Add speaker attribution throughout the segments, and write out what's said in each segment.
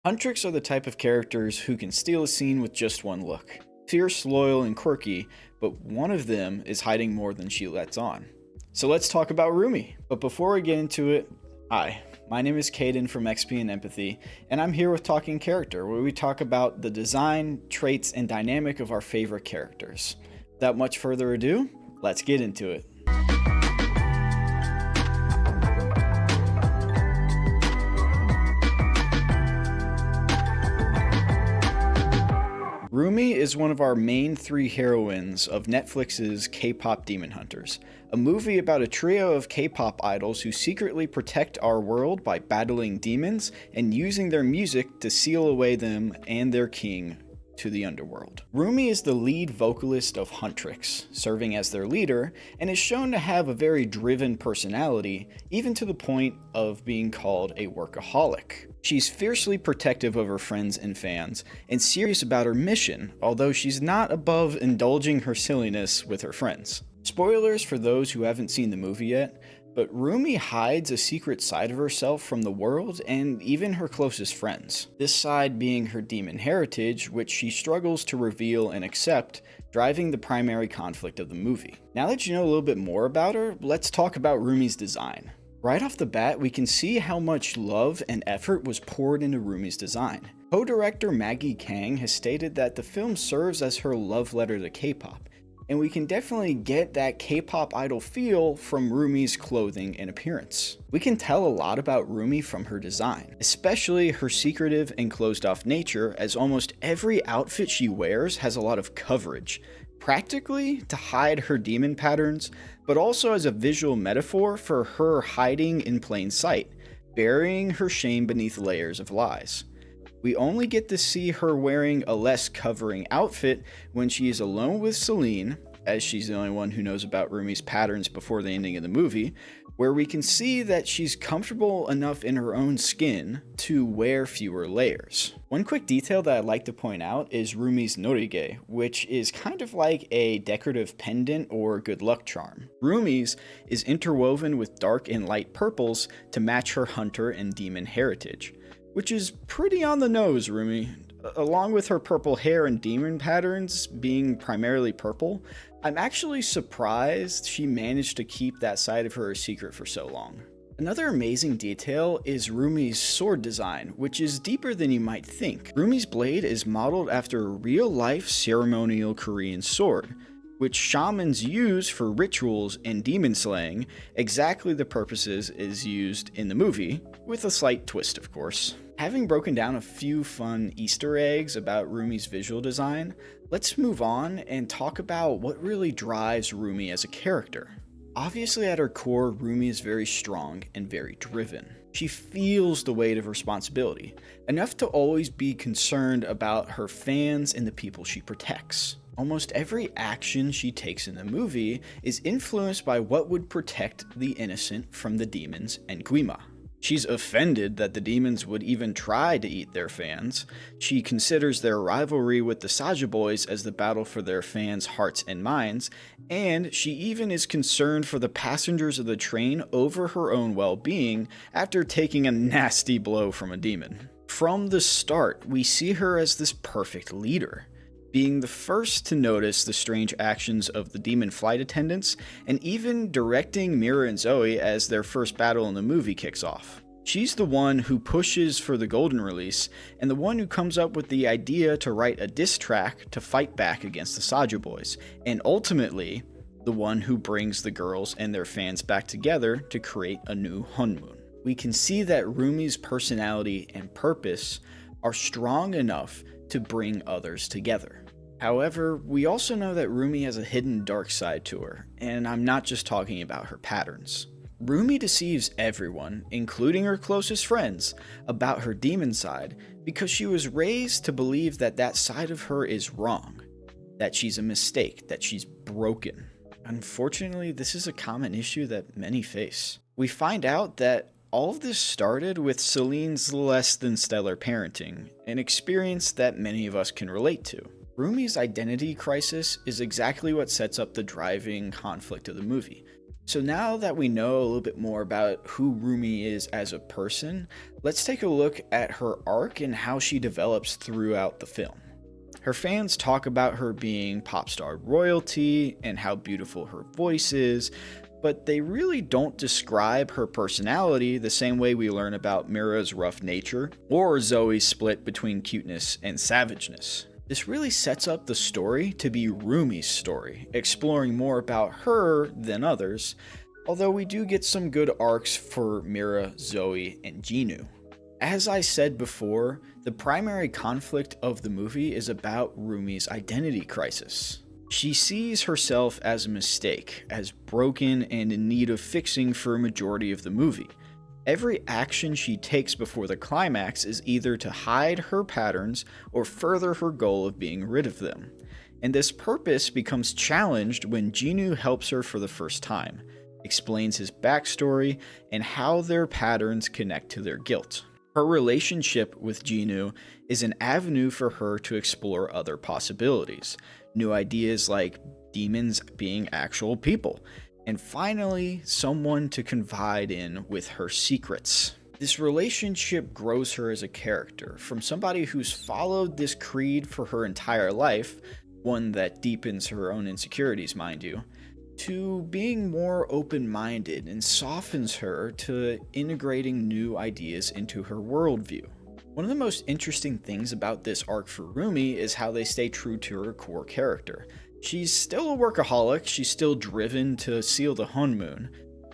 Speaker 1: Huntrix are the type of characters who can steal a scene with just one look. Fierce, loyal, and quirky, but one of them is hiding more than she lets on. So let's talk about Rumi. But before I get into it, hi, my name is Caden from XP and Empathy, and I'm here with Talking Character, where we talk about the design, traits, and dynamic of our favorite characters. Without much further ado, let's get into it. Rumi is one of our main three heroines of Netflix's K-pop Demon Hunters, a movie about a trio of K-pop idols who secretly protect our world by battling demons and using their music to seal away them and their king to the underworld. Rumi is the lead vocalist of Huntrix, serving as their leader, and is shown to have a very driven personality, even to the point of being called a workaholic. She's fiercely protective of her friends and fans, and serious about her mission, although she's not above indulging her silliness with her friends. Spoilers for those who haven't seen the movie yet, but Rumi hides a secret side of herself from the world and even her closest friends. This side being her demon heritage, which she struggles to reveal and accept, driving the primary conflict of the movie. Now that you know a little bit more about her, let's talk about Rumi's design. Right off the bat, we can see how much love and effort was poured into Rumi's design. Co-director Maggie Kang has stated that the film serves as her love letter to K-pop, and we can definitely get that K-pop idol feel from Rumi's clothing and appearance. We can tell a lot about Rumi from her design, especially her secretive and closed-off nature, as almost every outfit she wears has a lot of coverage, practically to hide her demon patterns, but also as a visual metaphor for her hiding in plain sight, burying her shame beneath layers of lies. We only get to see her wearing a less covering outfit when she is alone with Celine, as she's the only one who knows about Rumi's patterns before the ending of the movie, where we can see that she's comfortable enough in her own skin to wear fewer layers. One quick detail that I'd like to point out is Rumi's norige, which is kind of like a decorative pendant or good luck charm. Rumi's is interwoven with dark and light purples to match her hunter and demon heritage, which is pretty on the nose, Rumi. Along with her purple hair and demon patterns being primarily purple, I'm actually surprised she managed to keep that side of her a secret for so long. Another amazing detail is Rumi's sword design, which is deeper than you might think. Rumi's blade is modeled after a real-life ceremonial Korean sword, which shamans use for rituals and demon slaying, exactly the purposes is used in the movie, with a slight twist of course. Having broken down a few fun Easter eggs about Rumi's visual design, let's move on and talk about what really drives Rumi as a character. Obviously at her core, Rumi is very strong and very driven. She feels the weight of responsibility, enough to always be concerned about her fans and the people she protects. Almost every action she takes in the movie is influenced by what would protect the innocent from the demons and Guima. She's offended that the demons would even try to eat their fans. She considers their rivalry with the Saja Boys as the battle for their fans' hearts and minds, and she even is concerned for the passengers of the train over her own well-being after taking a nasty blow from a demon. From the start, we see her as this perfect leader, being the first to notice the strange actions of the demon flight attendants, and even directing Mira and Zoe as their first battle in the movie kicks off. She's the one who pushes for the Golden release, and the one who comes up with the idea to write a diss track to fight back against the Saja Boys, and ultimately, the one who brings the girls and their fans back together to create a new Hunmoon. We can see that Rumi's personality and purpose are strong enough to bring others together. However, we also know that Rumi has a hidden dark side to her, and I'm not just talking about her patterns. Rumi deceives everyone, including her closest friends, about her demon side because she was raised to believe that that side of her is wrong, that she's a mistake, that she's broken. Unfortunately, this is a common issue that many face. We find out that all of this started with Celine's less than stellar parenting, an experience that many of us can relate to. Rumi's identity crisis is exactly what sets up the driving conflict of the movie. So now that we know a little bit more about who Rumi is as a person, let's take a look at her arc and how she develops throughout the film. Her fans talk about her being pop star royalty and how beautiful her voice is, but they really don't describe her personality the same way we learn about Mira's rough nature or Zoe's split between cuteness and savageness. This really sets up the story to be Rumi's story, exploring more about her than others, although we do get some good arcs for Mira, Zoe, and Jinu. As I said before, the primary conflict of the movie is about Rumi's identity crisis. She sees herself as a mistake, as broken and in need of fixing for a majority of the movie. Every action she takes before the climax is either to hide her patterns or further her goal of being rid of them. And this purpose becomes challenged when Jinu helps her for the first time, explains his backstory, and how their patterns connect to their guilt. Her relationship with Jinu is an avenue for her to explore other possibilities, new ideas like demons being actual people, and finally, someone to confide in with her secrets. This relationship grows her as a character, from somebody who's followed this creed for her entire life, one that deepens her own insecurities, mind you, to being more open-minded and softens her to integrating new ideas into her worldview. One of the most interesting things about this arc for Rumi is how they stay true to her core character. She's still a workaholic, she's still driven to seal the honeymoon,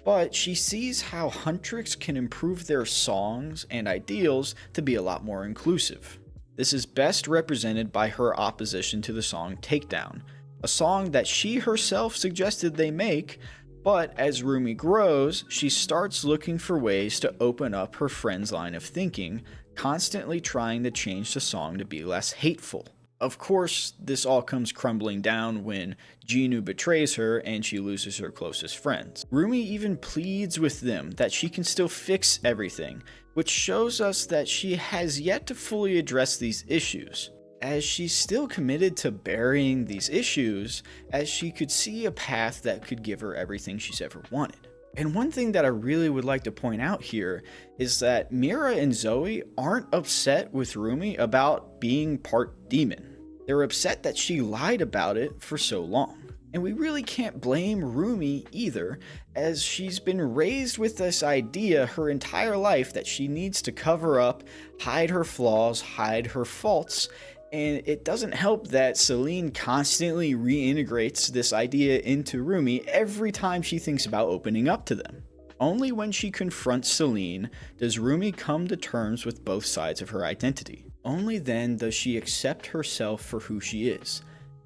Speaker 1: but she sees how Huntrix can improve their songs and ideals to be a lot more inclusive. This is best represented by her opposition to the song Takedown, a song that she herself suggested they make, but as Rumi grows, she starts looking for ways to open up her friend's line of thinking, constantly trying to change the song to be less hateful. Of course, this all comes crumbling down when Jinu betrays her and she loses her closest friends. Rumi even pleads with them that she can still fix everything, which shows us that she has yet to fully address these issues, as she's still committed to burying these issues, as she could see a path that could give her everything she's ever wanted. And one thing that I really would like to point out here is that Mira and Zoe aren't upset with Rumi about being part demon. They're upset that she lied about it for so long. And we really can't blame Rumi either, as she's been raised with this idea her entire life that she needs to cover up, hide her flaws, hide her faults, and it doesn't help that Celine constantly reintegrates this idea into Rumi every time she thinks about opening up to them. Only when she confronts Celine does Rumi come to terms with both sides of her identity. Only then does she accept herself for who she is.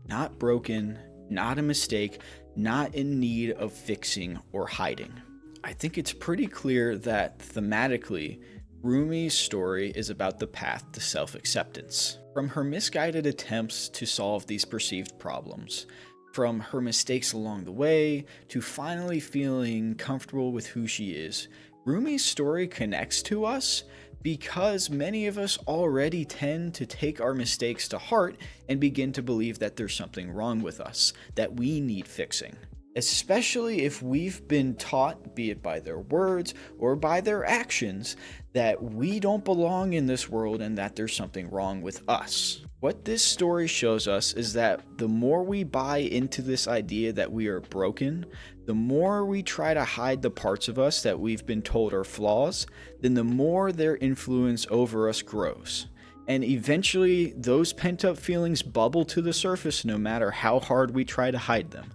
Speaker 1: Not broken, not a mistake, not in need of fixing or hiding. I think it's pretty clear that thematically, Rumi's story is about the path to self-acceptance. From her misguided attempts to solve these perceived problems, from her mistakes along the way, to finally feeling comfortable with who she is, Rumi's story connects to us because many of us already tend to take our mistakes to heart and begin to believe that there's something wrong with us, that we need fixing. Especially if we've been taught, be it by their words or by their actions, that we don't belong in this world and that there's something wrong with us. What this story shows us is that the more we buy into this idea that we are broken, the more we try to hide the parts of us that we've been told are flaws, then the more their influence over us grows. And eventually, those pent-up feelings bubble to the surface no matter how hard we try to hide them.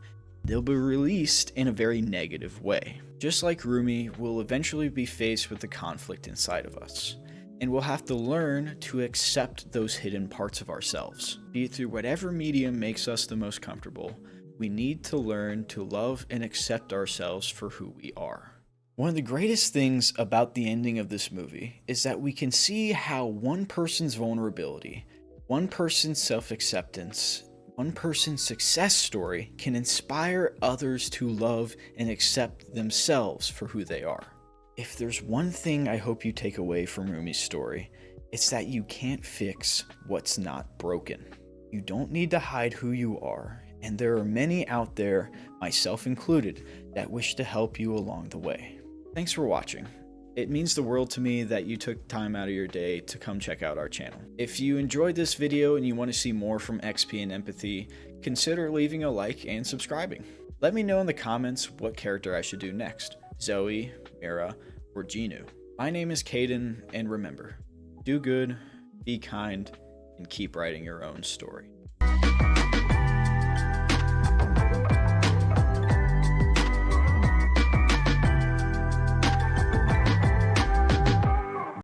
Speaker 1: They'll be released in a very negative way. Just like Rumi, we'll eventually be faced with the conflict inside of us, and we'll have to learn to accept those hidden parts of ourselves. Be it through whatever medium makes us the most comfortable, we need to learn to love and accept ourselves for who we are. One of the greatest things about the ending of this movie is that we can see how one person's vulnerability, one person's self-acceptance, one person's success story can inspire others to love and accept themselves for who they are. If there's one thing I hope you take away from Rumi's story, it's that you can't fix what's not broken. You don't need to hide who you are, And there are many out there, myself included, that wish to help you along the way. Thanks for watching. It means the world to me that you took time out of your day to come check out our channel. If you enjoyed this video and you want to see more from XP and Empathy, consider leaving a like and subscribing. Let me know in the comments what character I should do next, Zoe, Mira, or Genu. My name is Caden, and remember, do good, be kind, and keep writing your own story.